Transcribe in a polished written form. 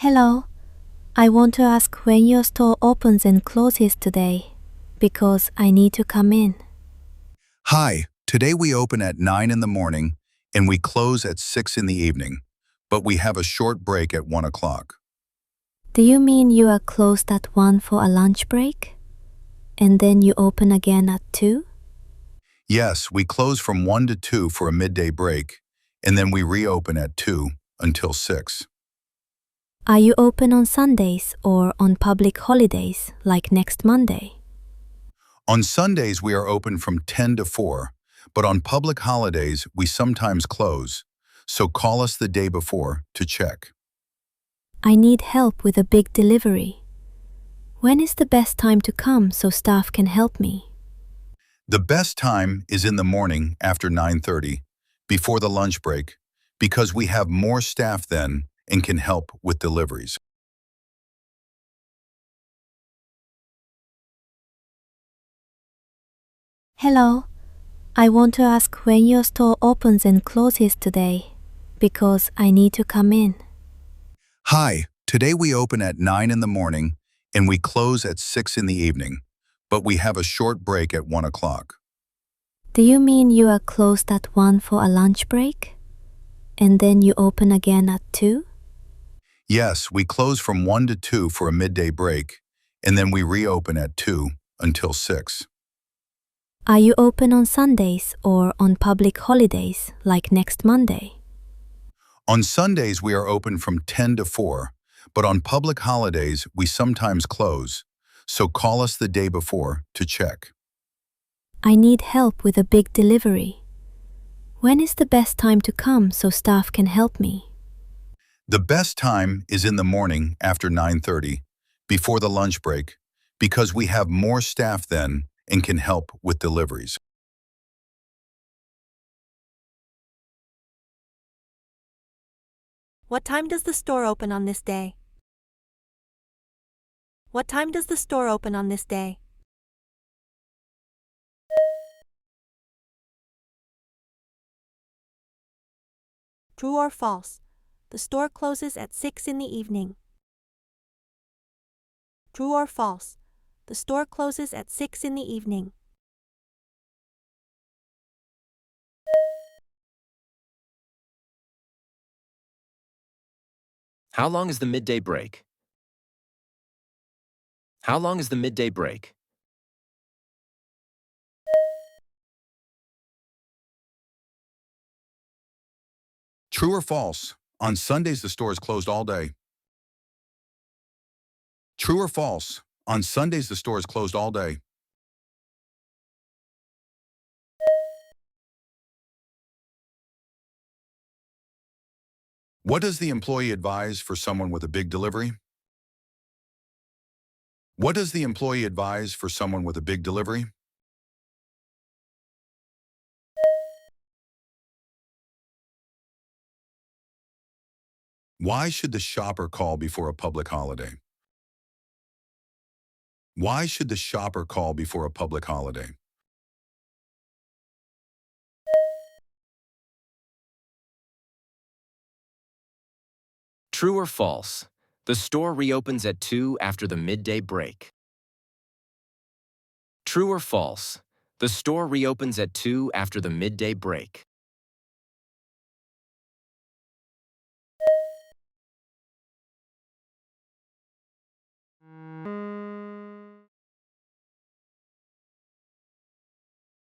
Hello, I want to ask when your store opens and closes today, because I need to come in. Hi, today we open at 9 in the morning and we close at 6 in the evening, but we have a short break at 1 o'clock. Do you mean you are closed at 1 for a lunch break? And then you open again at 2? Yes, we close from 1 to 2 for a midday break, and then we reopen at 2 until 6. Are you open on Sundays or on public holidays, like next Monday? On Sundays we are open from 10 to 4, but on public holidays we sometimes close, so call us the day before to check. I need help with a big delivery. When is the best time to come so staff can help me? The best time is in the morning after 9:30, before the lunch break, because we have more staff then and can help with deliveries. Hello, I want to ask when your store opens and closes today, because I need to come in. Hi, today we open at 9 in the morning and we close at 6 in the evening, but we have a short break at 1 o'clock. Do you mean you are closed at 1 for a lunch break? And then you open again at 2? Yes, we close from 1 to 2 for a midday break, and then we reopen at 2 until 6. Are you open on Sundays or on public holidays, like next Monday? On Sundays we are open from 10 to 4, but on public holidays we sometimes close, so call us the day before to check. I need help with a big delivery. When is the best time to come so staff can help me? The best time is in the morning after 9:30, before the lunch break, because we have more staff then and can help with deliveries. What time does the store open on this day? What time does the store open on this day? True or false? The store closes at 6 in the evening. True or false? The store closes at 6 in the evening. How long is the midday break? How long is the midday break? True or false? On Sundays the store is closed all day. True or false? On Sundays the store is closed all day. What does the employee advise for someone with a big delivery? What does the employee advise for someone with a big delivery? Why should the shopper call before a public holiday? Why should the shopper call before a public holiday? True or false? The store reopens at 2 after the midday break. True or false? The store reopens at 2 after the midday break.